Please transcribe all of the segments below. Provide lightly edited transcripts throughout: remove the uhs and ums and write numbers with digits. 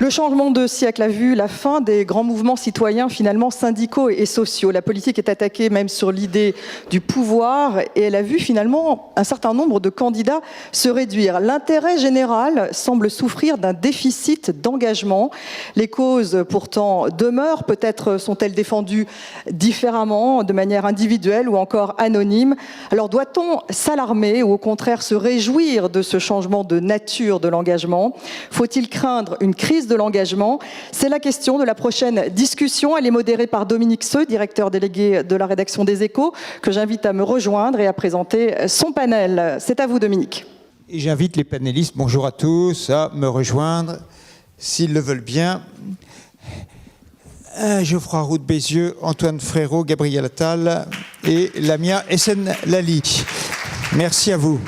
Le changement de siècle a vu la fin des grands mouvements citoyens, finalement syndicaux et sociaux. La politique est attaquée même sur l'idée du pouvoir et elle a vu finalement un certain nombre de candidats se réduire. L'intérêt général semble souffrir d'un déficit d'engagement. Les causes pourtant demeurent. Peut-être sont-elles défendues différemment, de manière individuelle ou encore anonyme. Alors doit-on s'alarmer ou au contraire se réjouir de ce changement de nature de l'engagement? Faut-il craindre une crise de l'engagement? C'est la question de la prochaine discussion. Elle est modérée par Dominique Seux, directeur délégué de la rédaction des Échos, que j'invite à me rejoindre et à présenter son panel. C'est à vous, Dominique. Et j'invite les panélistes, bonjour à tous, à me rejoindre, s'ils le veulent bien. Geoffroy Roux de Bézieux, Antoine Frérot, Gabriel Attal et Lamia Essen Lali. Merci à vous.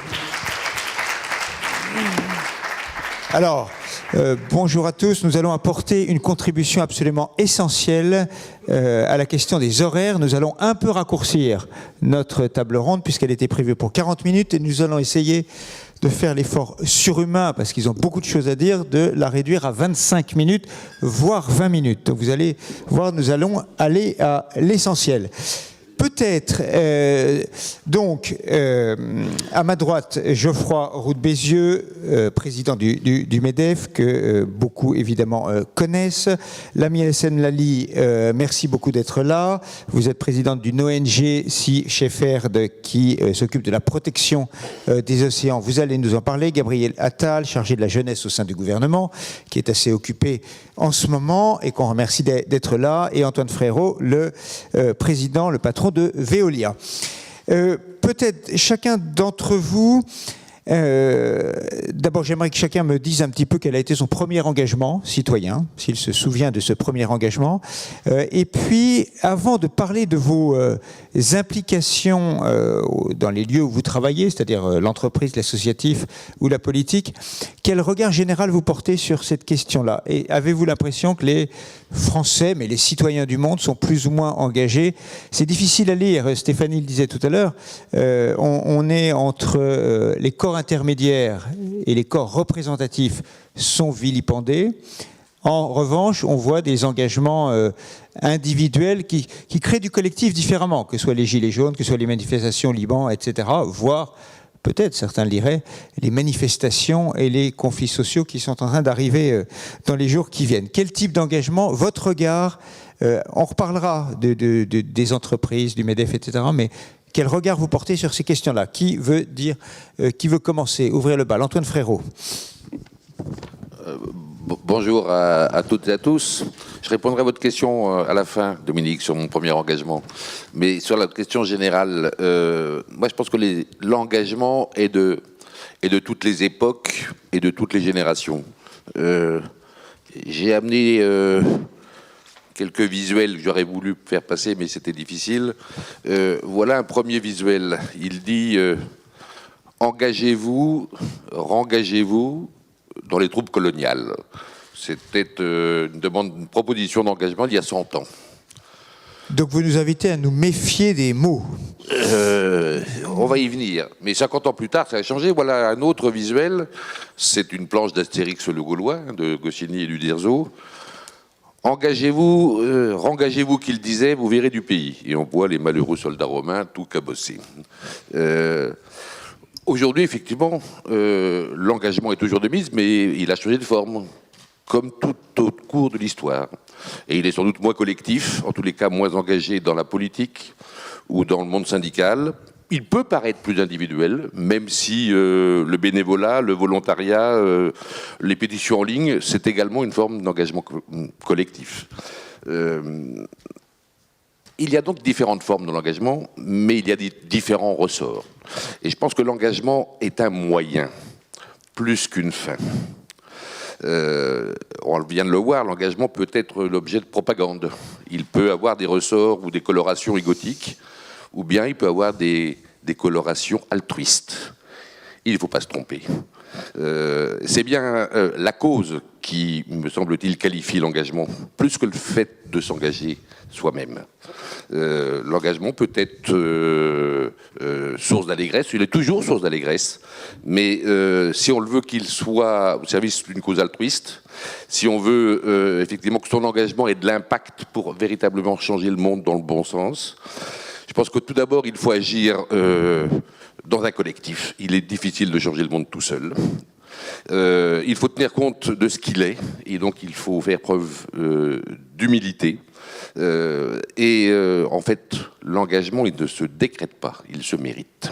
Alors, bonjour à tous. Nous allons apporter une contribution absolument essentielle à la question des horaires. Nous allons un peu raccourcir notre table ronde puisqu'elle était prévue pour 40 minutes et nous allons essayer de faire l'effort surhumain, parce qu'ils ont beaucoup de choses à dire, de la réduire à 25 minutes, voire 20 minutes. Donc vous allez voir, nous allons aller à l'essentiel. Peut-être, à ma droite, Geoffroy Roux de Bézieux, président du MEDEF, que beaucoup évidemment connaissent. Lamia Essen Lali, merci beaucoup d'être là. Vous êtes présidente d'une ONG, Sea Shepherd, qui s'occupe de la protection des océans. Vous allez nous en parler. Gabriel Attal, chargé de la jeunesse au sein du gouvernement, qui est assez occupé en ce moment et qu'on remercie d'être là. Et Antoine Frérot, le président, le patron de Veolia. Peut-être chacun d'entre vous, d'abord j'aimerais que chacun me dise un petit peu quel a été son premier engagement citoyen, s'il se souvient de ce premier engagement. Et puis, avant de parler de vos implications dans les lieux où vous travaillez, c'est-à-dire l'entreprise, l'associatif ou la politique, quel regard général vous portez sur cette question-là? Et avez-vous l'impression que les Français, mais les citoyens du monde, sont plus ou moins engagés? C'est difficile à lire, Stéphanie le disait tout à l'heure, on est entre les corps intermédiaires et les corps représentatifs sont vilipendés. En revanche, on voit des engagements individuels qui créent du collectif différemment, que ce soit les Gilets jaunes, que ce soit les manifestations au Liban, etc., voire peut-être, certains le diraient, les manifestations et les conflits sociaux qui sont en train d'arriver dans les jours qui viennent. Quel type d'engagement? Votre regard, on reparlera des entreprises, du MEDEF, etc., mais quel regard vous portez sur ces questions-là? Qui veut commencer? Ouvrez le bal. Antoine Frérot. Bonjour à toutes et à tous. Je répondrai à votre question à la fin, Dominique, sur mon premier engagement. Mais sur la question générale, moi je pense que l'engagement est de toutes les époques et de toutes les générations. J'ai amené quelques visuels que j'aurais voulu faire passer, mais c'était difficile. Voilà un premier visuel. Il dit engagez-vous, rengagez-vous dans les troupes coloniales. C'était une proposition d'engagement il y a 100 ans. Donc vous nous invitez à nous méfier des mots. On va y venir. Mais 50 ans plus tard, ça a changé. Voilà un autre visuel. C'est une planche d'Astérix le Gaulois, de Goscinny et d'Uderzo. Engagez-vous, rengagez-vous, qu'il disait, vous verrez du pays. Et on voit les malheureux soldats romains tout cabossés. Aujourd'hui, effectivement, l'engagement est toujours de mise, mais il a changé de forme, comme tout au cours de l'histoire. Et il est sans doute moins collectif, en tous les cas moins engagé dans la politique ou dans le monde syndical. Il peut paraître plus individuel, même si le bénévolat, le volontariat, les pétitions en ligne, c'est également une forme d'engagement collectif. Il y a donc différentes formes de l'engagement, mais il y a des différents ressorts. Et je pense que l'engagement est un moyen, plus qu'une fin. On vient de le voir, l'engagement peut être l'objet de propagande. Il peut avoir des ressorts ou des colorations égotiques, ou bien il peut avoir des colorations altruistes. Il ne faut pas se tromper. C'est bien la cause qui, me semble-t-il, qualifie l'engagement plus que le fait de s'engager soi-même. L'engagement peut être source d'allégresse, il est toujours source d'allégresse, mais si on le veut qu'il soit au service d'une cause altruiste, si on veut effectivement que son engagement ait de l'impact pour véritablement changer le monde dans le bon sens, je pense que tout d'abord, il faut agir dans un collectif. Il est difficile de changer le monde tout seul. Il faut tenir compte de ce qu'il est, et donc il faut faire preuve d'humilité. En fait, l'engagement, il ne se décrète pas, il se mérite.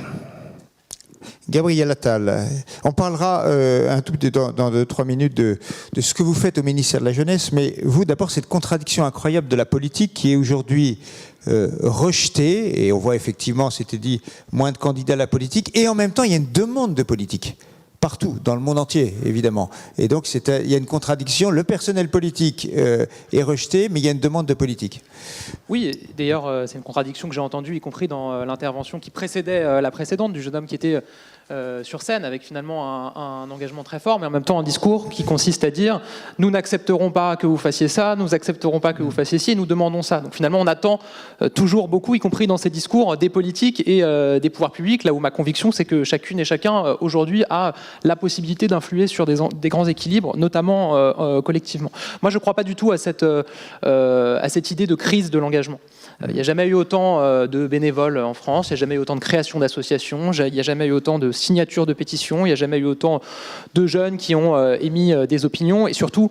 Gabriel Attal, on parlera un tout petit dans 2-3 minutes de ce que vous faites au ministère de la Jeunesse, mais vous, d'abord, cette contradiction incroyable de la politique qui est aujourd'hui rejetée, et on voit effectivement, c'était dit, moins de candidats à la politique, et en même temps, il y a une demande de politique. Partout, dans le monde entier, évidemment. Et donc, il y a une contradiction. Le personnel politique est rejeté, mais il y a une demande de politique. Oui, d'ailleurs, c'est une contradiction que j'ai entendue, y compris dans l'intervention qui précédait la précédente, du jeune homme qui était sur scène, avec finalement un engagement très fort, mais en même temps un discours qui consiste à dire « nous n'accepterons pas que vous fassiez ça, nous n'accepterons pas que vous fassiez ci, et nous demandons ça ». Donc finalement, on attend toujours beaucoup, y compris dans ces discours, des politiques et des pouvoirs publics, là où ma conviction, c'est que chacune et chacun, aujourd'hui, a la possibilité d'influer sur des grands équilibres, notamment collectivement. Moi, je ne crois pas du tout à cette idée de crise de l'engagement. Il n'y a jamais eu autant de bénévoles en France, il n'y a jamais eu autant de création d'associations, il n'y a jamais eu autant de signatures de pétitions, il n'y a jamais eu autant de jeunes qui ont émis des opinions. Et surtout,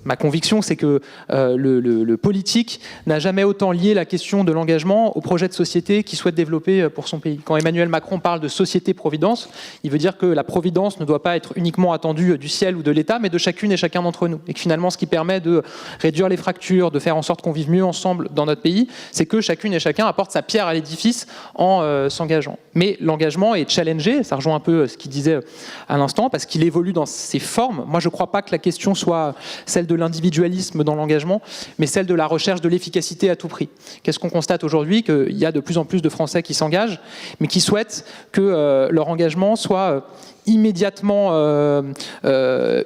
ma conviction, c'est que le politique n'a jamais autant lié la question de l'engagement au projet de société qu'il souhaite développer pour son pays. Quand Emmanuel Macron parle de société-providence, il veut dire que la providence ne doit pas être uniquement attendue du ciel ou de l'État, mais de chacune et chacun d'entre nous. Et que finalement, ce qui permet de réduire les fractures, de faire en sorte qu'on vive mieux ensemble dans notre pays, c'est que chacune et chacun apporte sa pierre à l'édifice en s'engageant. Mais l'engagement est challengé, ça rejoint un peu ce qu'il disait à l'instant, parce qu'il évolue dans ses formes. Moi, je ne crois pas que la question soit celle de l'individualisme dans l'engagement, mais celle de la recherche de l'efficacité à tout prix. Qu'est-ce qu'on constate aujourd'hui? Qu'il y a de plus en plus de Français qui s'engagent, mais qui souhaitent que leur engagement soit immédiatement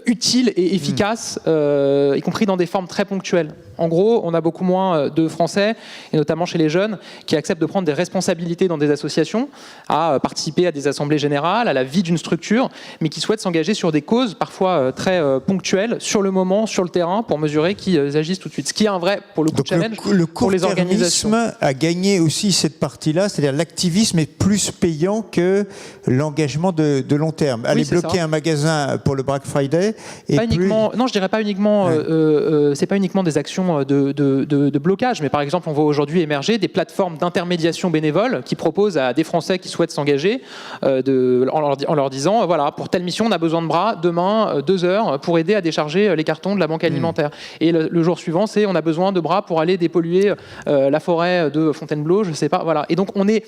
utile et efficace, y compris dans des formes très ponctuelles. En gros, on a beaucoup moins de Français, et notamment chez les jeunes, qui acceptent de prendre des responsabilités dans des associations, à participer à des assemblées générales, à la vie d'une structure, mais qui souhaitent s'engager sur des causes parfois très ponctuelles, sur le moment, sur le terrain, pour mesurer qu'ils agissent tout de suite. Ce qui est un vrai, pour le coup, challenge pour les organisations. Le court-termisme a gagné aussi cette partie-là, c'est-à-dire l'activisme est plus payant que l'engagement de long terme. Aller bloquer un magasin pour le Black Friday pas uniquement, non, je dirais pas uniquement. C'est pas uniquement des actions de blocage, mais par exemple, on voit aujourd'hui émerger des plateformes d'intermédiation bénévole qui proposent à des Français qui souhaitent s'engager en leur disant voilà, pour telle mission, on a besoin de bras demain 2 heures pour aider à décharger les cartons de la banque alimentaire. Et le jour suivant, c'est on a besoin de bras pour aller dépolluer la forêt de Fontainebleau, je sais pas. Voilà. Et donc on est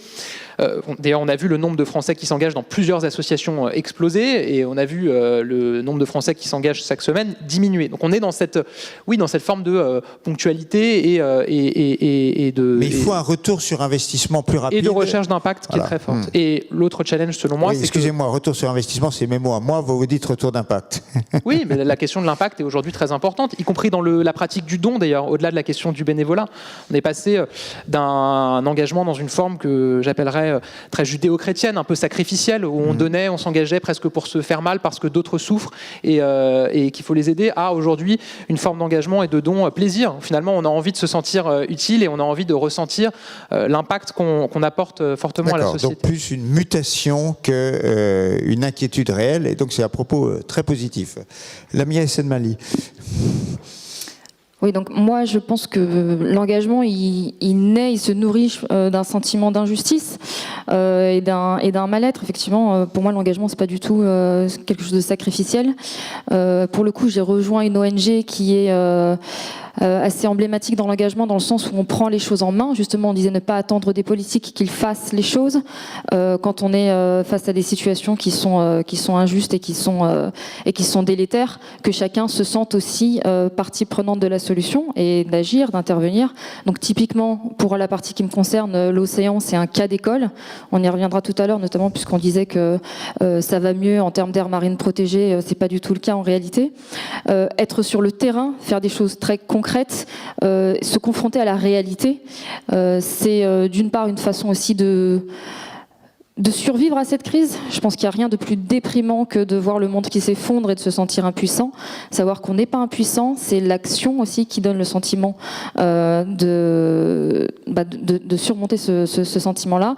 d'ailleurs, on a vu le nombre de Français qui s'engagent dans plusieurs associations exploser, et on a vu le nombre de Français qui s'engagent chaque semaine diminuer. Donc on est dans cette forme de ponctualité et de... Mais il faut un retour sur investissement plus rapide. Et de recherche d'impact qui est très forte. Et l'autre challenge, selon moi, c'est excusez-moi, retour sur investissement, c'est mes mots à moi, vous dites retour d'impact. Oui, mais la question de l'impact est aujourd'hui très importante, y compris dans la pratique du don, d'ailleurs, au-delà de la question du bénévolat. On est passé d'un engagement dans une forme que j'appellerais très judéo-chrétienne, un peu sacrificielle, où on donnait, on s'engageait presque pour se faire mal parce que d'autres souffrent et qu'il faut les aider, à aujourd'hui une forme d'engagement et de don plaisir. Finalement, on a envie de se sentir utile et on a envie de ressentir l'impact qu'on apporte fortement à la société. Donc plus une mutation qu'une inquiétude réelle, et donc c'est un propos très positif. Lamia Essenmali. Oui, donc moi je pense que l'engagement il naît, il se nourrit d'un sentiment d'injustice et d'un mal-être. Effectivement, pour moi l'engagement c'est pas du tout quelque chose de sacrificiel. Pour le coup, j'ai rejoint une ONG qui est assez emblématique dans l'engagement, dans le sens où on prend les choses en main. Justement, on disait ne pas attendre des politiques qu'ils fassent les choses quand on est face à des situations qui sont injustes et qui sont délétères, que chacun se sente aussi partie prenante de la solution et d'agir, d'intervenir. Donc typiquement, pour la partie qui me concerne, l'océan, c'est un cas d'école. On y reviendra tout à l'heure, notamment puisqu'on disait que ça va mieux en termes d'aires marines protégées. C'est pas du tout le cas en réalité. Être sur le terrain, faire des choses très concrètes, se confronter à la réalité, c'est d'une part une façon aussi de survivre à cette crise. Je pense qu'il n'y a rien de plus déprimant que de voir le monde qui s'effondre et de se sentir impuissant. Savoir qu'on n'est pas impuissant, c'est l'action aussi qui donne le sentiment de surmonter ce sentiment-là.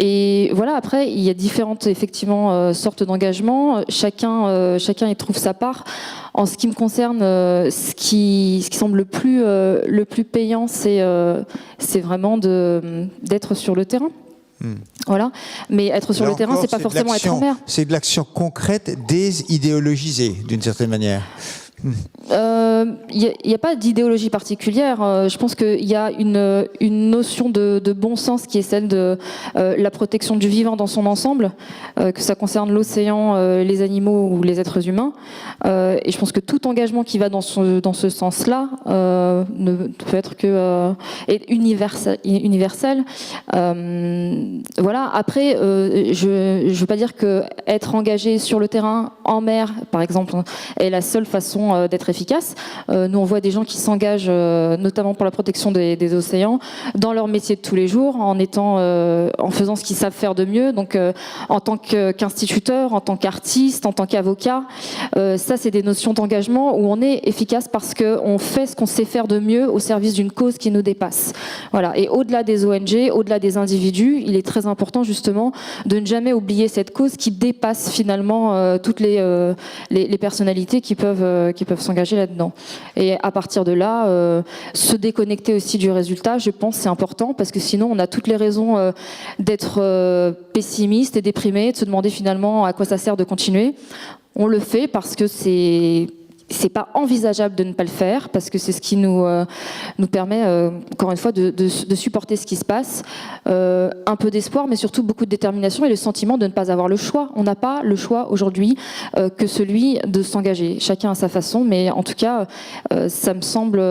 Et voilà, après, il y a différentes effectivement sortes d'engagement. Chacun y trouve sa part. En ce qui me concerne, ce qui semble le plus payant, c'est vraiment d'être sur le terrain. Voilà, mais être sur le terrain, c'est pas forcément être en mer. C'est de l'action concrète, désidéologisée d'une certaine manière. Il n'y a pas d'idéologie particulière. Je pense qu'il y a une notion de bon sens qui est celle de la protection du vivant dans son ensemble, que ça concerne l'océan, les animaux ou les êtres humains. Et je pense que tout engagement qui va dans ce sens-là ne peut être que universel. Voilà. Après, je ne veux pas dire que être engagé sur le terrain, en mer, par exemple, est la seule façon d'être efficace. Nous, on voit des gens qui s'engagent, notamment pour la protection des océans, dans leur métier de tous les jours, en faisant ce qu'ils savent faire de mieux. Donc, en tant qu'instituteur, en tant qu'artiste, en tant qu'avocat, ça, c'est des notions d'engagement où on est efficace parce qu'on fait ce qu'on sait faire de mieux au service d'une cause qui nous dépasse. Voilà. Et au-delà des ONG, au-delà des individus, il est très important justement de ne jamais oublier cette cause qui dépasse finalement toutes les personnalités qui peuvent s'engager là-dedans. Et à partir de là, se déconnecter aussi du résultat, je pense, c'est important parce que sinon, on a toutes les raisons d'être pessimiste et déprimé, de se demander finalement à quoi ça sert de continuer. On le fait parce que c'est pas envisageable de ne pas le faire, parce que c'est ce qui nous permet, encore une fois, de supporter ce qui se passe. Un peu d'espoir, mais surtout beaucoup de détermination et le sentiment de ne pas avoir le choix. On n'a pas le choix aujourd'hui que celui de s'engager. Chacun à sa façon, mais en tout cas, ça me semble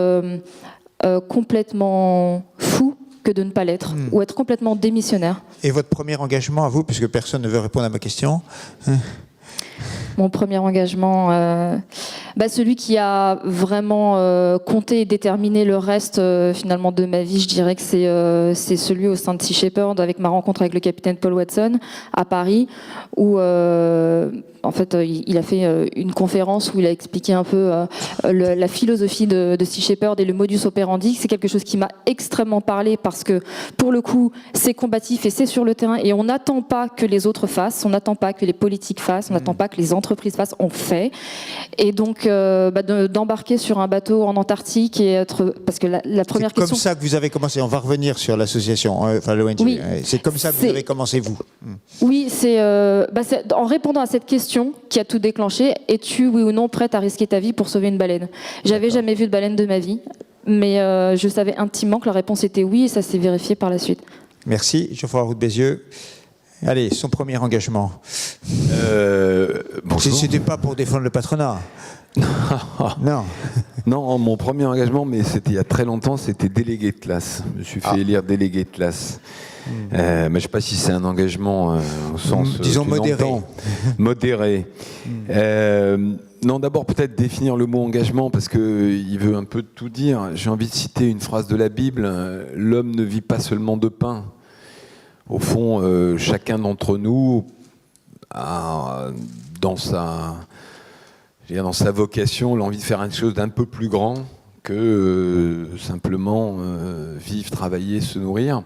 complètement fou que de ne pas l'être, ou être complètement démissionnaire. Et votre premier engagement à vous, puisque personne ne veut répondre à ma question? Mon premier engagement, celui qui a vraiment compté et déterminé le reste finalement de ma vie, je dirais que c'est celui au sein de Sea Shepherd, avec ma rencontre avec le capitaine Paul Watson à Paris, où en fait il a fait une conférence où il a expliqué un peu la philosophie de Sea Shepherd et le modus operandi. C'est quelque chose qui m'a extrêmement parlé parce que pour le coup c'est combatif et c'est sur le terrain et on n'attend pas que les autres fassent, on n'attend pas que les politiques fassent, on n'attend pas que les entreprises fassent, on fait. Et donc d'embarquer sur un bateau en Antarctique et être, parce que la première question. C'est comme ça que vous avez commencé. On va revenir sur l'association, enfin l'ONG. Oui, c'est comme ça que vous avez commencé vous. Oui, c'est en répondant à cette question qui a tout déclenché. Es-tu oui ou non prête à risquer ta vie pour sauver une baleine? J'avais jamais vu de baleine de ma vie, mais je savais intimement que la réponse était oui et ça s'est vérifié par la suite. Merci, Geoffroy Roux de Bézieux. Allez, son premier engagement. C'était pas pour défendre le patronat. Non. Non, mon premier engagement, mais c'était il y a très longtemps, c'était délégué de classe. Je me suis fait élire délégué de classe. Mais je ne sais pas si c'est un engagement au sens disons modéré. Modéré. Non, d'abord peut-être définir le mot engagement parce qu'il veut un peu tout dire. J'ai envie de citer une phrase de la Bible. L'homme ne vit pas seulement de pain. Au fond, chacun d'entre nous a dans sa vocation l'envie de faire une chose d'un peu plus grand que simplement vivre, travailler, se nourrir.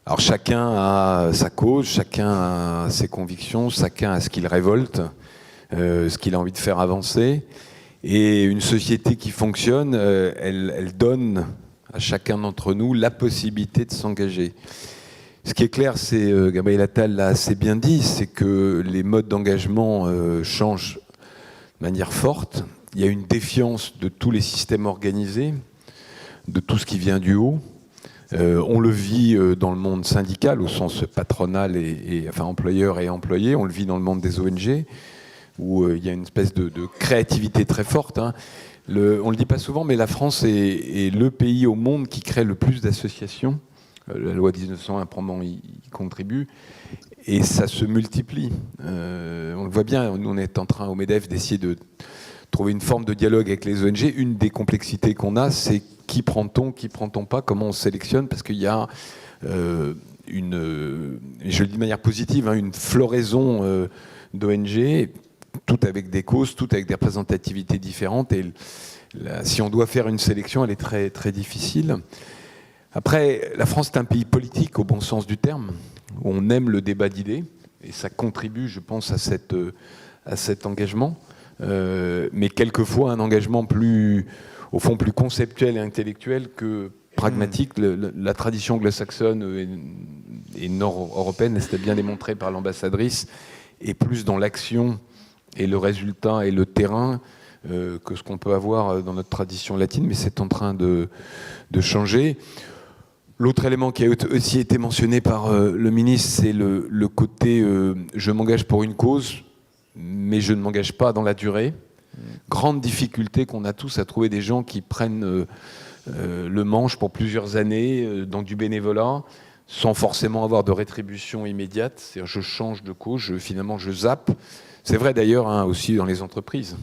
Alors chacun a sa cause, chacun a ses convictions, chacun a ce qu'il révolte, ce qu'il a envie de faire avancer. Et une société qui fonctionne, elle donne à chacun d'entre nous la possibilité de s'engager. Ce qui est clair, c'est, Gabriel Attal l'a assez bien dit, c'est que les modes d'engagement changent de manière forte, il y a une défiance de tous les systèmes organisés, de tout ce qui vient du haut. On le vit dans le monde syndical, au sens patronal, enfin employeur et employé. On le vit dans le monde des ONG, où il y a une espèce de créativité très forte. Hein. On ne le dit pas souvent, mais la France est le pays au monde qui crée le plus d'associations. La loi 1901 probablement y contribue. Et ça se multiplie. On le voit bien, nous on est en train au MEDEF d'essayer de trouver une forme de dialogue avec les ONG. Une des complexités qu'on a, c'est qui prend-on pas, comment on sélectionne, parce qu'il y a je le dis de manière positive, hein, une floraison d'ONG, toutes avec des causes, toutes avec des représentativités différentes. Et si on doit faire une sélection, elle est très, très difficile. Après, la France est un pays politique au bon sens du terme. On aime le débat d'idées, et ça contribue, je pense, à cet engagement. Mais quelquefois, un engagement au fond, plus conceptuel et intellectuel que pragmatique. La tradition anglo-saxonne et nord-européenne, c'était bien démontré par l'ambassadrice, est plus dans l'action et le résultat et le terrain que ce qu'on peut avoir dans notre tradition latine, mais c'est en train de changer. L'autre élément qui a aussi été mentionné par le ministre, c'est le côté je m'engage pour une cause, mais je ne m'engage pas dans la durée. Grande difficulté qu'on a tous à trouver des gens qui prennent le manche pour plusieurs années dans du bénévolat, sans forcément avoir de rétribution immédiate. C'est-à-dire je change de cause, finalement je zappe. C'est vrai d'ailleurs hein, aussi dans les entreprises.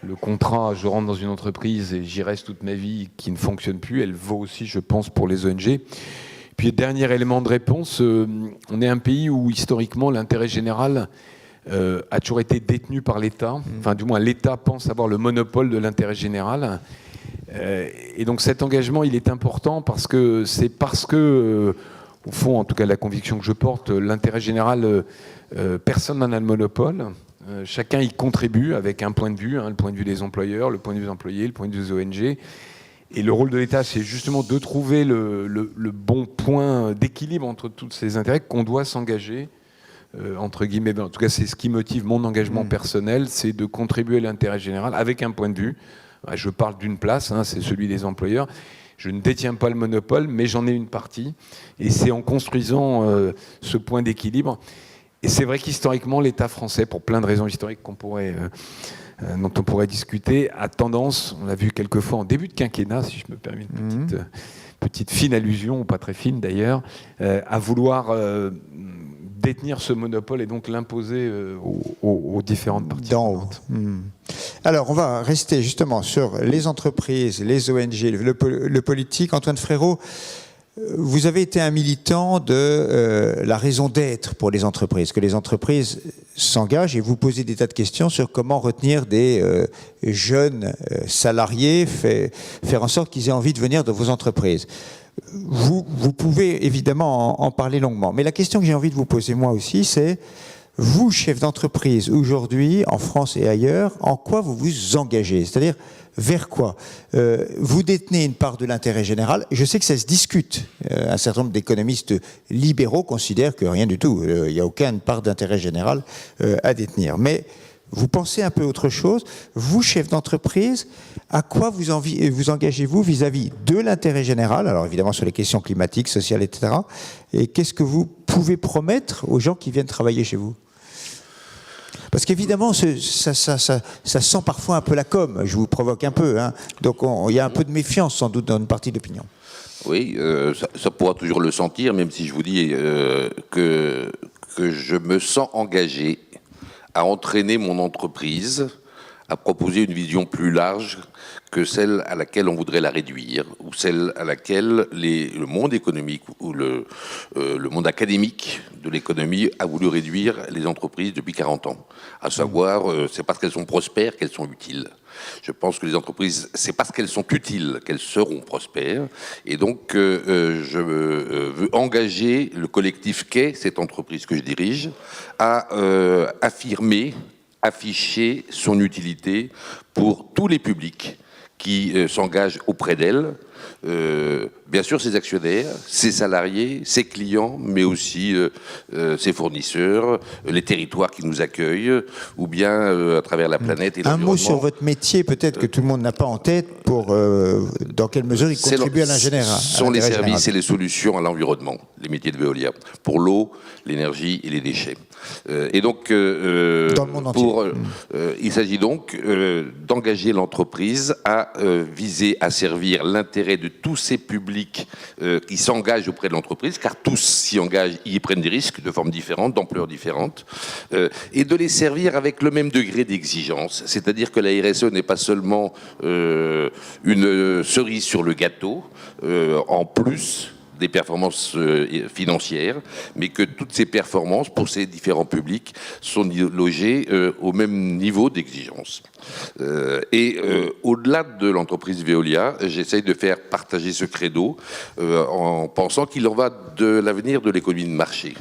Le contrat, je rentre dans une entreprise et j'y reste toute ma vie, qui ne fonctionne plus, elle vaut aussi, je pense, pour les ONG. Puis, dernier élément de réponse, on est un pays où, historiquement, l'intérêt général a toujours été détenu par l'État. Enfin, du moins, l'État pense avoir le monopole de l'intérêt général. Et donc, cet engagement, il est important parce que au fond, en tout cas, la conviction que je porte, l'intérêt général, personne n'en a le monopole. Chacun y contribue avec un point de vue, hein, le point de vue des employeurs, le point de vue des employés, le point de vue des ONG. Et le rôle de l'État, c'est justement de trouver le bon point d'équilibre entre tous ces intérêts qu'on doit s'engager, entre guillemets. En tout cas, c'est ce qui motive mon engagement personnel, c'est de contribuer à l'intérêt général avec un point de vue. Je parle d'une place, hein, c'est celui des employeurs. Je ne détiens pas le monopole, mais j'en ai une partie. Et c'est en construisant ce point d'équilibre. Et c'est vrai qu'historiquement, l'État français, pour plein de raisons historiques dont on pourrait discuter, a tendance, on l'a vu quelquefois en début de quinquennat, si je me permets une petite fine allusion, ou pas très fine d'ailleurs, à vouloir détenir ce monopole et donc l'imposer aux différentes parties prenantes. Alors, on va rester justement sur les entreprises, les ONG, le politique. Antoine Frérot, vous avez été un militant de la raison d'être pour les entreprises, que les entreprises s'engagent, et vous posez des tas de questions sur comment retenir des jeunes salariés, faire en sorte qu'ils aient envie de venir dans vos entreprises. Vous pouvez évidemment en parler longuement, mais la question que j'ai envie de vous poser moi aussi, c'est vous, chef d'entreprise, aujourd'hui, en France et ailleurs, en quoi vous vous engagez ? C'est-à-dire, vers quoi ? Vous détenez une part de l'intérêt général. Je sais que ça se discute. Un certain nombre d'économistes libéraux considèrent que rien du tout. Il n'y a aucune part d'intérêt général à détenir. Mais vous pensez un peu autre chose. Vous, chef d'entreprise, à quoi vous engagez-vous vis-à-vis de l'intérêt général ? Alors évidemment sur les questions climatiques, sociales, etc. Et qu'est-ce que vous pouvez promettre aux gens qui viennent travailler chez vous ? Parce qu'évidemment, ça sent parfois un peu la com. Je vous provoque un peu. Hein. Donc il y a un peu de méfiance sans doute dans une partie de l'opinion. Oui, ça pourra toujours le sentir, même si je vous dis que je me sens engagé à entraîner mon entreprise à proposer une vision plus large que celle à laquelle on voudrait la réduire, ou celle à laquelle le monde économique ou le monde académique de l'économie a voulu réduire les entreprises depuis 40 ans. À savoir, c'est parce qu'elles sont prospères qu'elles sont utiles. Je pense que les entreprises, c'est parce qu'elles sont utiles qu'elles seront prospères. Et donc, je veux engager le collectif qu'est cette entreprise que je dirige à afficher son utilité pour tous les publics qui s'engagent auprès d'elle, bien sûr ses actionnaires, ses salariés, ses clients, mais aussi ses fournisseurs, les territoires qui nous accueillent, ou bien à travers la planète et Un l'environnement. mot sur votre métier, peut-être que tout le monde n'a pas en tête, pour dans quelle mesure il contribue à l'ingénierie. Ce sont les services et les solutions à l'environnement, les métiers de Veolia, pour l'eau, l'énergie et les déchets. Et donc, dans le monde entier. Il s'agit donc d'engager l'entreprise à viser à servir l'intérêt de tous ces publics qui s'engagent auprès de l'entreprise, car tous s'y engagent, y prennent des risques de formes différentes, d'ampleurs différentes, et de les servir avec le même degré d'exigence. C'est-à-dire que la RSE n'est pas seulement une cerise sur le gâteau, en plus des performances financières, mais que toutes ces performances pour ces différents publics sont logées au même niveau d'exigence. Au-delà de l'entreprise Veolia, j'essaye de faire partager ce credo en pensant qu'il en va de l'avenir de l'économie de marché.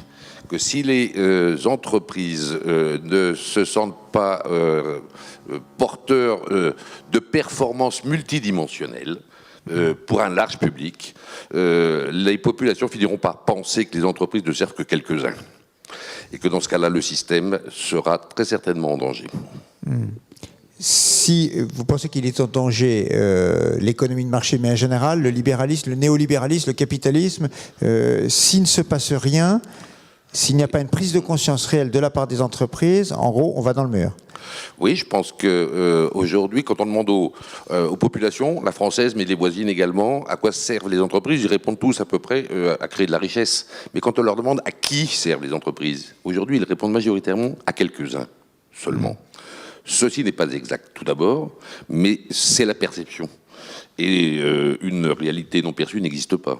Que si les entreprises ne se sentent pas porteurs de performances multidimensionnelles, pour un large public, les populations finiront par penser que les entreprises ne servent que quelques-uns. Et que dans ce cas-là, le système sera très certainement en danger. Si vous pensez qu'il est en danger l'économie de marché, mais en général, le libéralisme, le néolibéralisme, le capitalisme, s'il ne se passe rien, s'il n'y a pas une prise de conscience réelle de la part des entreprises, en gros, on va dans le mur. Oui, je pense qu'aujourd'hui, quand on demande aux populations, la française, mais les voisines également, à quoi servent les entreprises, ils répondent tous à peu près à créer de la richesse. Mais quand on leur demande à qui servent les entreprises, aujourd'hui, ils répondent majoritairement à quelques-uns seulement. Ceci n'est pas exact, tout d'abord, mais c'est la perception. Et une réalité non perçue n'existe pas.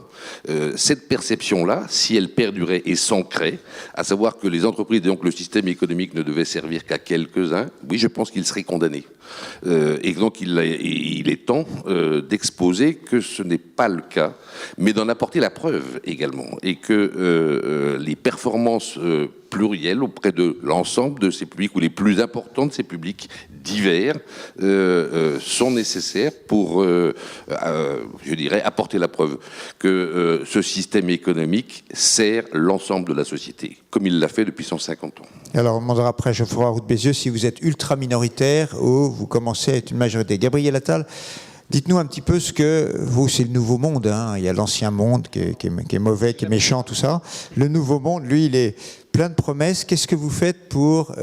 Cette perception-là, si elle perdurait et s'ancrait, à savoir que les entreprises et donc le système économique ne devaient servir qu'à quelques-uns, oui, je pense qu'ils seraient condamnés. Et donc il est temps d'exposer que ce n'est pas le cas, mais d'en apporter la preuve également, et que les performances plurielles auprès de l'ensemble de ces publics, ou les plus importants de ces publics divers, sont nécessaires pour, je dirais, apporter la preuve que ce système économique sert l'ensemble de la société, comme il l'a fait depuis 150 ans. Alors, on demandera après à Geoffroy Roux de Bézieux si vous êtes ultra minoritaire ou vous commencez à être une majorité. Gabriel Attal, dites-nous un petit peu ce que vous, c'est le nouveau monde, hein. Il y a l'ancien monde qui est mauvais, qui est méchant, tout ça. Le nouveau monde, lui, il est plein de promesses. Qu'est-ce que vous faites pour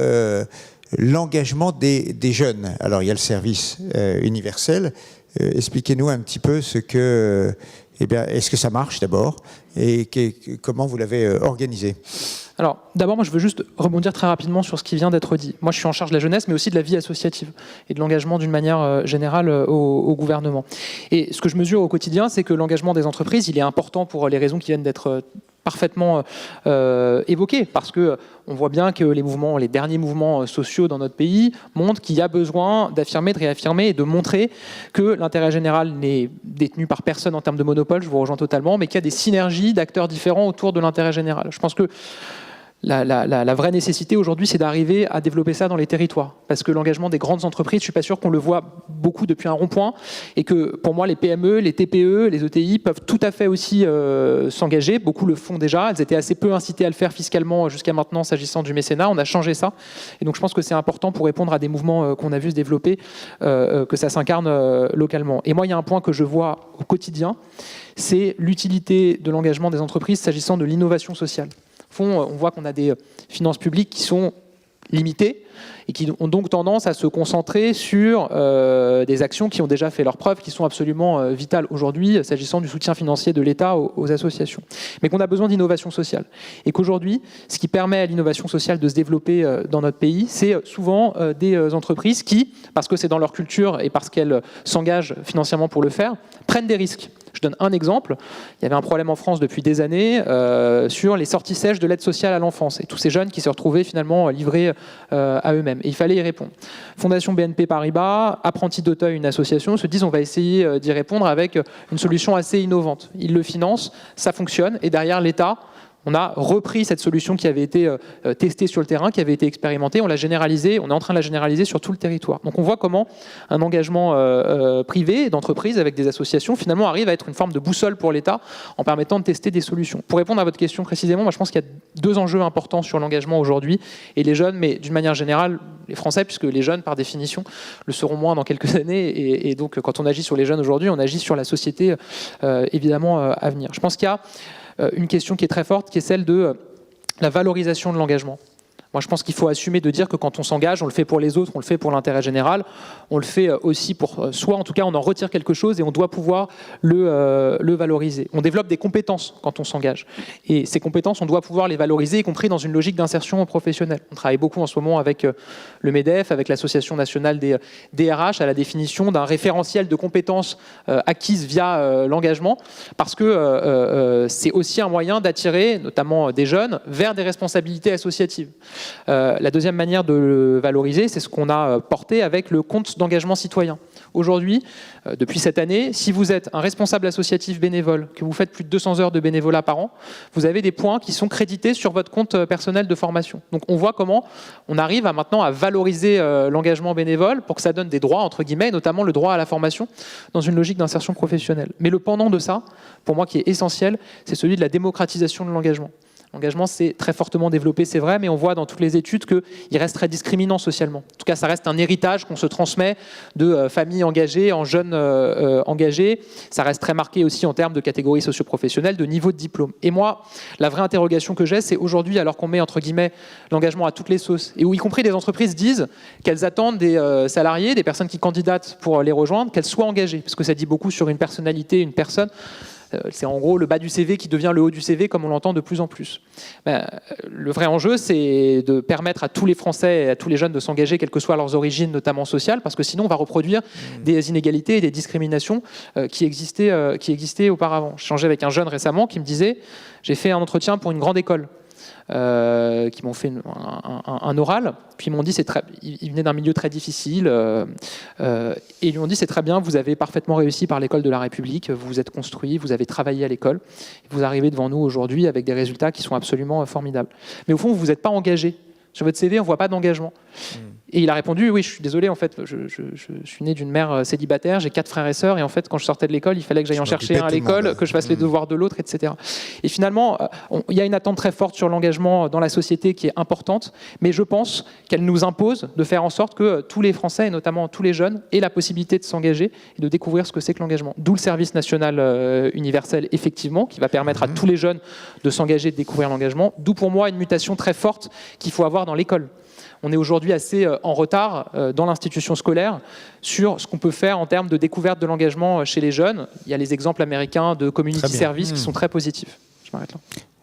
l'engagement des jeunes? Alors, il y a le service universel. Expliquez-nous un petit peu ce que... Eh bien, est-ce que ça marche d'abord? Et comment vous l'avez organisé? Alors, d'abord, moi, je veux juste rebondir très rapidement sur ce qui vient d'être dit. Moi, je suis en charge de la jeunesse, mais aussi de la vie associative et de l'engagement d'une manière générale au gouvernement. Et ce que je mesure au quotidien, c'est que l'engagement des entreprises, il est important pour les raisons qui viennent d'être parfaitement évoquées, parce que on voit bien que les derniers mouvements sociaux dans notre pays montrent qu'il y a besoin d'affirmer, de réaffirmer et de montrer que l'intérêt général n'est détenu par personne en termes de monopole, je vous rejoins totalement, mais qu'il y a des synergies d'acteurs différents autour de l'intérêt général. Je pense que la vraie nécessité aujourd'hui, c'est d'arriver à développer ça dans les territoires. Parce que l'engagement des grandes entreprises, je ne suis pas sûr qu'on le voit beaucoup depuis un rond-point. Et que pour moi, les PME, les TPE, les ETI peuvent tout à fait aussi s'engager. Beaucoup le font déjà. Elles étaient assez peu incitées à le faire fiscalement jusqu'à maintenant s'agissant du mécénat. On a changé ça. Et donc je pense que c'est important pour répondre à des mouvements qu'on a vu se développer, que ça s'incarne localement. Et moi, il y a un point que je vois au quotidien, c'est l'utilité de l'engagement des entreprises s'agissant de l'innovation sociale. On voit qu'on a des finances publiques qui sont limitées et qui ont donc tendance à se concentrer sur des actions qui ont déjà fait leurs preuves, qui sont absolument vitales aujourd'hui, s'agissant du soutien financier de l'État aux associations. Mais qu'on a besoin d'innovation sociale. Et qu'aujourd'hui, ce qui permet à l'innovation sociale de se développer dans notre pays, c'est souvent des entreprises qui, parce que c'est dans leur culture et parce qu'elles s'engagent financièrement pour le faire, prennent des risques. Je donne un exemple. Il y avait un problème en France depuis des années sur les sorties sèches de l'aide sociale à l'enfance et tous ces jeunes qui se retrouvaient finalement livrés à eux-mêmes. Et il fallait y répondre. Fondation BNP Paribas, Apprentis d'Auteuil, une association, se disent on va essayer d'y répondre avec une solution assez innovante. Ils le financent, ça fonctionne et derrière l'État On a repris cette solution qui avait été testée sur le terrain, qui avait été expérimentée, on l'a généralisée, on est en train de la généraliser sur tout le territoire. Donc on voit comment un engagement privé, d'entreprise, avec des associations, finalement arrive à être une forme de boussole pour l'État en permettant de tester des solutions. Pour répondre à votre question précisément, moi je pense qu'il y a 2 enjeux importants sur l'engagement aujourd'hui, et les jeunes, mais d'une manière générale, les Français, puisque les jeunes, par définition, le seront moins dans quelques années, et donc quand on agit sur les jeunes aujourd'hui, on agit sur la société, évidemment, à venir. Je pense qu'il y a une question qui est très forte, qui est celle de la valorisation de l'engagement. Moi, je pense qu'il faut assumer de dire que quand on s'engage, on le fait pour les autres, on le fait pour l'intérêt général, on le fait aussi pour soi. En tout cas, on en retire quelque chose et on doit pouvoir le valoriser. On développe des compétences quand on s'engage. Et ces compétences, on doit pouvoir les valoriser, y compris dans une logique d'insertion professionnelle. On travaille beaucoup en ce moment avec le MEDEF, avec l'Association nationale des DRH, à la définition d'un référentiel de compétences acquises via l'engagement, parce que c'est aussi un moyen d'attirer, notamment des jeunes, vers des responsabilités associatives. La deuxième manière de le valoriser, c'est ce qu'on a porté avec le compte d'engagement citoyen. Aujourd'hui, depuis cette année, si vous êtes un responsable associatif bénévole, que vous faites plus de 200 heures de bénévolat par an, vous avez des points qui sont crédités sur votre compte personnel de formation. Donc on voit comment on arrive maintenant à valoriser l'engagement bénévole pour que ça donne des droits, entre guillemets, notamment le droit à la formation, dans une logique d'insertion professionnelle. Mais le pendant de ça, pour moi qui est essentiel, c'est celui de la démocratisation de l'engagement. L'engagement s'est très fortement développé, c'est vrai, mais on voit dans toutes les études qu'il reste très discriminant socialement. En tout cas, ça reste un héritage qu'on se transmet de familles engagées, en jeunes engagés. Ça reste très marqué aussi en termes de catégories socio-professionnelles, de niveau de diplôme. Et moi, la vraie interrogation que j'ai, c'est aujourd'hui, alors qu'on met entre guillemets l'engagement à toutes les sauces, et où y compris des entreprises disent qu'elles attendent des salariés, des personnes qui candidatent pour les rejoindre, qu'elles soient engagées, parce que ça dit beaucoup sur une personnalité, une personne. C'est en gros le bas du CV qui devient le haut du CV, comme on l'entend de plus en plus. Le vrai enjeu, c'est de permettre à tous les Français et à tous les jeunes de s'engager, quelles que soient leurs origines, notamment sociales, parce que sinon on va reproduire des inégalités et des discriminations qui existaient auparavant. J'ai échangé avec un jeune récemment qui me disait « J'ai fait un entretien pour une grande école ». Qui m'ont fait un oral, puis ils m'ont dit il venait d'un milieu très difficile, et ils lui ont dit c'est très bien, vous avez parfaitement réussi par l'école de la République, vous vous êtes construit, vous avez travaillé à l'école, vous arrivez devant nous aujourd'hui avec des résultats qui sont absolument formidables. Mais au fond, vous n'êtes pas engagé. Sur votre CV, on ne voit pas d'engagement. Et il a répondu, oui, je suis désolé, en fait, je suis né d'une mère célibataire, j'ai 4 frères et sœurs, et en fait, quand je sortais de l'école, il fallait que j'aille en chercher un à l'école, que je fasse les devoirs de l'autre, etc. Et finalement, il y a une attente très forte sur l'engagement dans la société qui est importante, mais je pense qu'elle nous impose de faire en sorte que tous les Français, et notamment tous les jeunes, aient la possibilité de s'engager et de découvrir ce que c'est que l'engagement. D'où le service national universel, effectivement, qui va permettre à tous les jeunes de s'engager, de découvrir l'engagement. D'où pour moi une mutation très forte qu'il faut avoir dans l'école. On est aujourd'hui assez en retard dans l'institution scolaire sur ce qu'on peut faire en termes de découverte de l'engagement chez les jeunes. Il y a les exemples américains de community service qui sont très positifs. Je m'arrête là.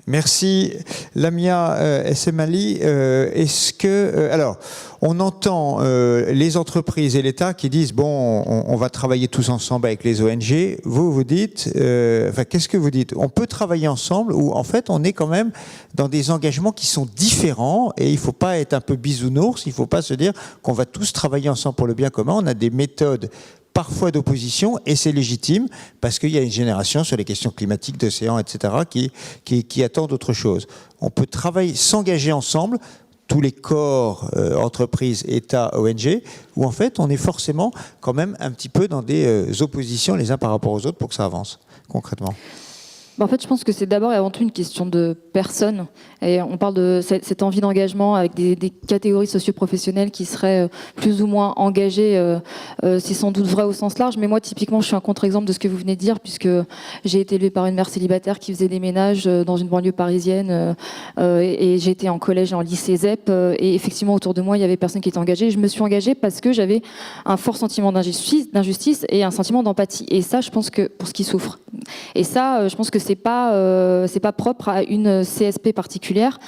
Merci. Lamia Essemali, est-ce que... alors, on entend les entreprises et l'État qui disent, bon, on va travailler tous ensemble avec les ONG. Vous dites... enfin, qu'est-ce que vous dites? On peut travailler ensemble ou, en fait, on est quand même dans des engagements qui sont différents et il ne faut pas être un peu bisounours, il ne faut pas se dire qu'on va tous travailler ensemble pour le bien commun. On a des méthodes parfois d'opposition, et c'est légitime, parce qu'il y a une génération sur les questions climatiques, d'océans, etc., qui attend d'autre chose. On peut travailler, s'engager ensemble, tous les corps, entreprises, États, ONG, où en fait on est forcément quand même un petit peu dans des oppositions les uns par rapport aux autres pour que ça avance, concrètement. En fait, je pense que c'est d'abord et avant tout une question de personnes. Et on parle de cette envie d'engagement avec des catégories socio-professionnelles qui seraient plus ou moins engagées. C'est sans doute vrai au sens large, mais moi, typiquement, je suis un contre-exemple de ce que vous venez de dire, puisque j'ai été élevée par une mère célibataire qui faisait des ménages dans une banlieue parisienne, et j'ai été en collège et en lycée ZEP, et effectivement, autour de moi, il y avait personne qui était engagée. Et je me suis engagée parce que j'avais un fort sentiment d'injustice et un sentiment d'empathie. Et ça, je pense que pour ce qui souffre. Et ça, je pense que c'est pas propre à une CSP particulière.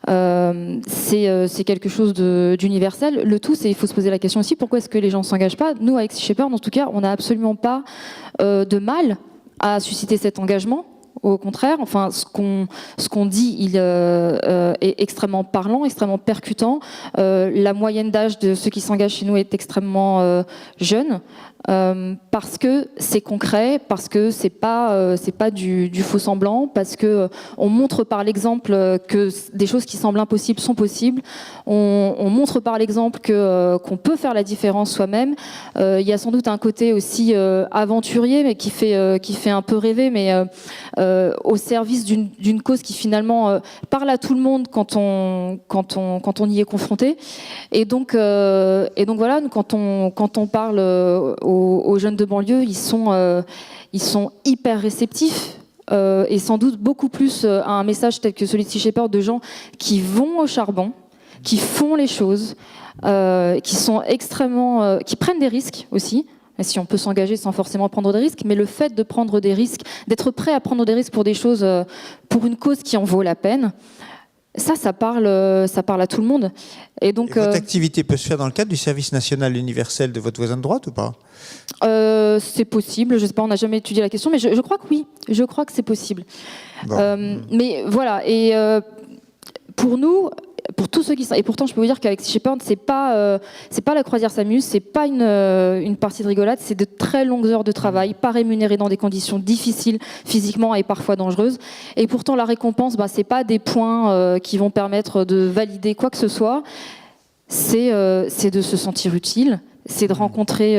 C'est quelque chose d'universel. Le tout, c'est il faut se poser la question aussi, pourquoi est-ce que les gens ne s'engagent pas? Nous, avec Sea Shepherd, en tout cas, on n'a absolument pas de mal à susciter cet engagement. Au contraire, enfin, ce qu'on dit, il est extrêmement parlant, extrêmement percutant. La moyenne d'âge de ceux qui s'engagent chez nous est extrêmement jeune. parce que c'est concret, parce que c'est pas du faux semblant, parce que on montre par l'exemple que des choses qui semblent impossibles sont possibles. On montre par l'exemple qu'on peut faire la différence soi-même. Il y a sans doute un côté aussi aventurier, mais qui fait un peu rêver, mais au service d'une cause qui finalement parle à tout le monde quand on y est confronté. Et donc voilà, quand on parle aux jeunes de banlieue, ils sont hyper réceptifs. Et sans doute beaucoup plus à un message tel que celui de Sea Shepherd, de gens qui vont au charbon, qui font les choses, qui sont extrêmement, qui prennent des risques aussi. Si on peut s'engager sans forcément prendre des risques, mais le fait de prendre des risques, d'être prêt à prendre des risques pour des choses, pour une cause qui en vaut la peine, ça parle à tout le monde. Et donc, votre activité peut se faire dans le cadre du service national universel de votre voisin de droite ou pas ? C'est possible, je sais pas, on n'a jamais étudié la question, mais je crois que oui, je crois que c'est possible. Bon. Mais voilà, et pour nous, pour tous ceux qui sont, et pourtant je peux vous dire qu'avec Sea Shepherd, c'est pas la croisière s'amuse, c'est pas une partie de rigolade, c'est de très longues heures de travail, pas rémunérées dans des conditions difficiles physiquement et parfois dangereuses. Et pourtant la récompense, c'est pas des points qui vont permettre de valider quoi que ce soit, c'est de se sentir utile. C'est de rencontrer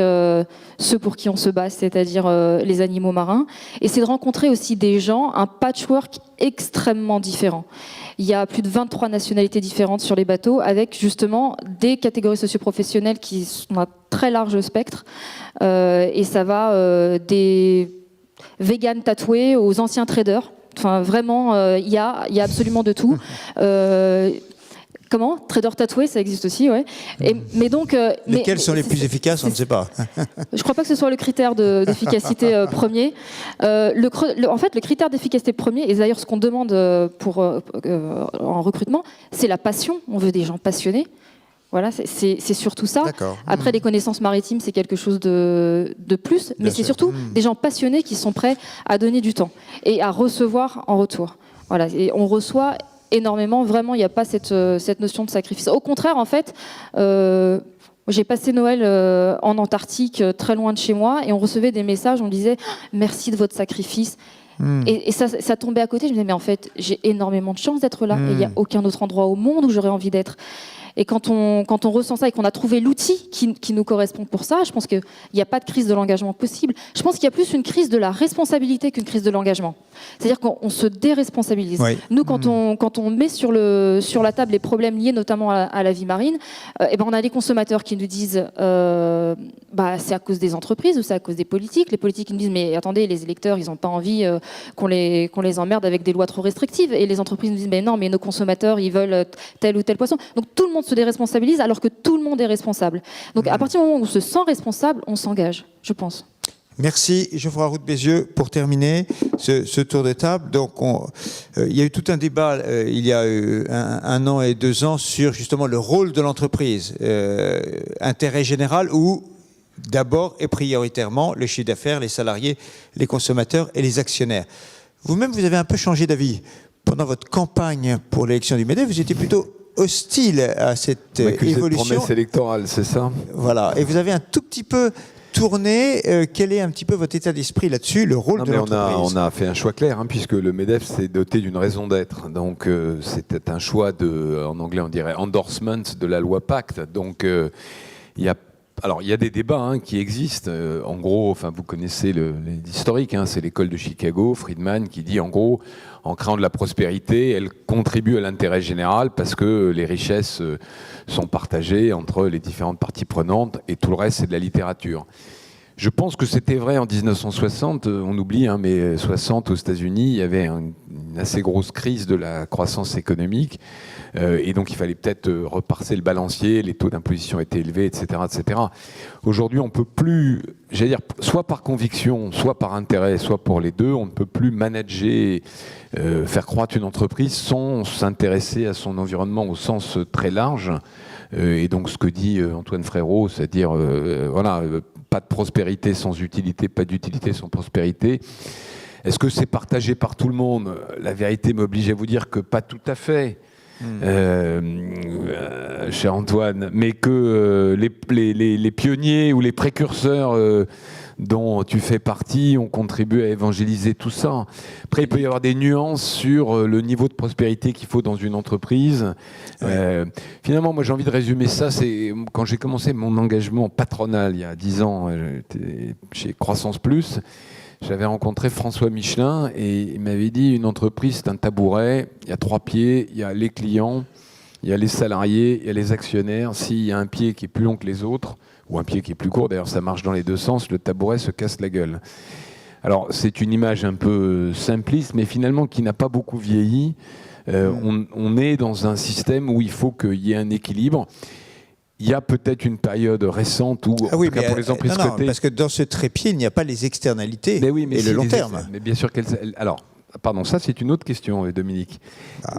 ceux pour qui on se bat, c'est-à-dire les animaux marins. Et c'est de rencontrer aussi des gens, un patchwork extrêmement différent. Il y a plus de 23 nationalités différentes sur les bateaux, avec justement des catégories socioprofessionnelles qui sont à très large spectre. Et ça va des véganes tatoués aux anciens traders. Enfin, vraiment, il y a absolument de tout. Comment ? Trader tatoué, ça existe aussi, ouais. Mais donc, lesquels sont les plus efficaces, on ne sait pas. Je ne crois pas que ce soit le critère d'efficacité premier. En fait, le critère d'efficacité premier, et d'ailleurs ce qu'on demande en recrutement, c'est la passion. On veut des gens passionnés. Voilà, c'est surtout ça. Après, les connaissances maritimes, c'est quelque chose de plus, mais c'est surtout des gens passionnés qui sont prêts à donner du temps et à recevoir en retour. Voilà, et on reçoit énormément, vraiment, il n'y a pas cette notion de sacrifice. Au contraire, en fait, j'ai passé Noël en Antarctique, très loin de chez moi, et on recevait des messages, on disait « merci de votre sacrifice ». Et ça tombait à côté, je me disais « mais en fait, j'ai énormément de chance d'être là, et il n'y a aucun autre endroit au monde où j'aurais envie d'être ». Et quand on ressent ça et qu'on a trouvé l'outil qui nous correspond pour ça, je pense qu'il n'y a pas de crise de l'engagement possible. Je pense qu'il y a plus une crise de la responsabilité qu'une crise de l'engagement. C'est-à-dire qu'on se déresponsabilise. Oui. Nous, quand on met sur la table les problèmes liés notamment à la vie marine, on a des consommateurs qui nous disent c'est à cause des entreprises ou c'est à cause des politiques. Les politiques qui nous disent mais attendez, les électeurs, ils n'ont pas envie qu'on les emmerde avec des lois trop restrictives. Et les entreprises nous disent mais non, mais nos consommateurs, ils veulent tel ou tel poisson. Donc tout le monde se déresponsabilise alors que tout le monde est responsable. Donc à partir du moment où on se sent responsable, on s'engage, je pense. Merci Geoffroy Roux de Bézieux pour terminer ce tour de table. Donc il y a eu tout un débat il y a un an et 2 ans sur justement le rôle de l'entreprise, intérêt général ou d'abord et prioritairement le chiffre d'affaires, les salariés, les consommateurs et les actionnaires. Vous-même, vous avez un peu changé d'avis. Pendant votre campagne pour l'élection du MEDEF, vous étiez plutôt hostile à cette évolution. Cette promesse électorale, c'est ça ? Voilà. Et vous avez un tout petit peu tourné. Quel est un petit peu votre état d'esprit là-dessus, le rôle de l'entreprise ? On a fait un choix clair, puisque le MEDEF s'est doté d'une raison d'être. Donc c'était un choix en anglais on dirait endorsement de la loi Pacte. Donc il y a des débats qui existent. En gros, vous connaissez l'historique, c'est l'école de Chicago, Friedman, qui dit en gros, en créant de la prospérité, elle contribue à l'intérêt général parce que les richesses sont partagées entre les différentes parties prenantes et tout le reste, c'est de la littérature. Je pense que c'était vrai en 1960, on oublie, mais 60 aux États-Unis, il y avait une assez grosse crise de la croissance économique, et donc il fallait peut-être reparser le balancier, les taux d'imposition étaient élevés, etc., etc. Aujourd'hui, on ne peut plus, soit par conviction, soit par intérêt, soit pour les deux, on ne peut plus manager, faire croître une entreprise sans s'intéresser à son environnement au sens très large. Et donc ce que dit Antoine Frérot, c'est-à-dire pas de prospérité sans utilité, pas d'utilité sans prospérité. Est-ce que c'est partagé par tout le monde ? La vérité m'oblige à vous dire que pas tout à fait. cher Antoine, mais que les pionniers ou les précurseurs dont tu fais partie ont contribué à évangéliser tout ça. Après, il peut y avoir des nuances sur le niveau de prospérité qu'il faut dans une entreprise. Finalement, moi, j'ai envie de résumer ça. C'est quand j'ai commencé mon engagement patronal il y a 10 ans, j'étais chez Croissance Plus. J'avais rencontré François Michelin et il m'avait dit une entreprise, c'est un tabouret, il y a 3 pieds, il y a les clients, il y a les salariés, il y a les actionnaires. S'il y a un pied qui est plus long que les autres, ou un pied qui est plus court, d'ailleurs ça marche dans les deux sens, le tabouret se casse la gueule. Alors c'est une image un peu simpliste, mais finalement qui n'a pas beaucoup vieilli. On est dans un système où il faut qu'il y ait un équilibre. Il y a peut-être une période récente où, en tout cas pour les entreprises cotées... parce que dans ce trépied, il n'y a pas les externalités et le long terme. Mais bien sûr qu'elles... Alors, pardon, ça c'est une autre question, Dominique.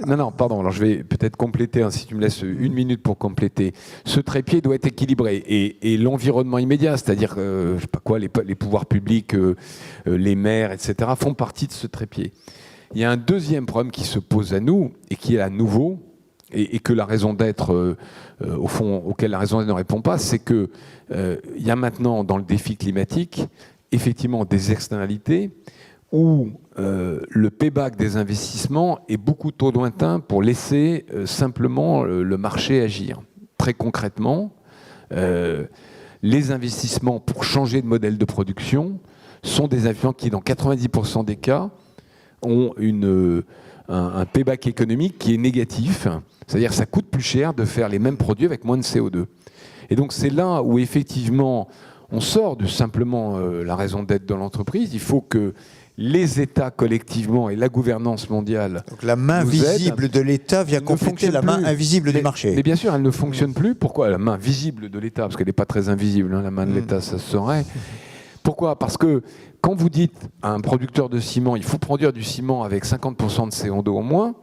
Non, pardon, alors je vais peut-être compléter, hein, si tu me laisses 1 minute pour compléter. Ce trépied doit être équilibré et l'environnement immédiat, c'est-à-dire, je sais pas quoi, les pouvoirs publics, les maires, etc., font partie de ce trépied. Il y a un deuxième problème qui se pose à nous et qui est à nouveau, et que la raison d'être, au fond, auquel la raison d'être ne répond pas, c'est que il y a maintenant dans le défi climatique, effectivement, des externalités où le payback des investissements est beaucoup trop lointain pour laisser simplement le marché agir. Très concrètement, les investissements pour changer de modèle de production sont des investissements qui, dans 90% des cas, ont un payback économique qui est négatif. C'est-à-dire que ça coûte plus cher de faire les mêmes produits avec moins de CO2. Et donc c'est là où effectivement on sort de simplement la raison d'être de l'entreprise. Il faut que les États collectivement et la gouvernance mondiale... Donc la main visible de l'État vient compléter la main invisible du marché. Mais bien sûr, elle ne fonctionne plus. Pourquoi la main visible de l'État? Parce qu'elle n'est pas très invisible, hein, la main de l'État, ça se saurait. Pourquoi? Parce que quand vous dites à un producteur de ciment, il faut produire du ciment avec 50% de CO2 au moins,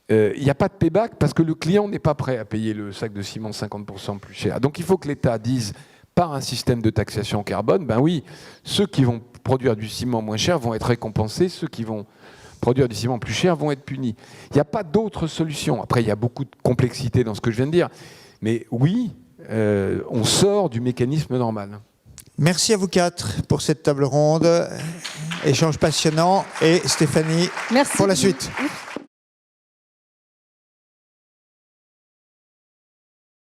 il n'y a pas de payback parce que le client n'est pas prêt à payer le sac de ciment 50% plus cher. Donc il faut que l'État dise, par un système de taxation carbone, ben oui, ceux qui vont produire du ciment moins cher vont être récompensés, ceux qui vont produire du ciment plus cher vont être punis. Il n'y a pas d'autre solution. Après, il y a beaucoup de complexité dans ce que je viens de dire. Mais oui, on sort du mécanisme normal. Merci à vous 4 pour cette table ronde. Échange passionnant. Et Stéphanie, Merci. pour la suite.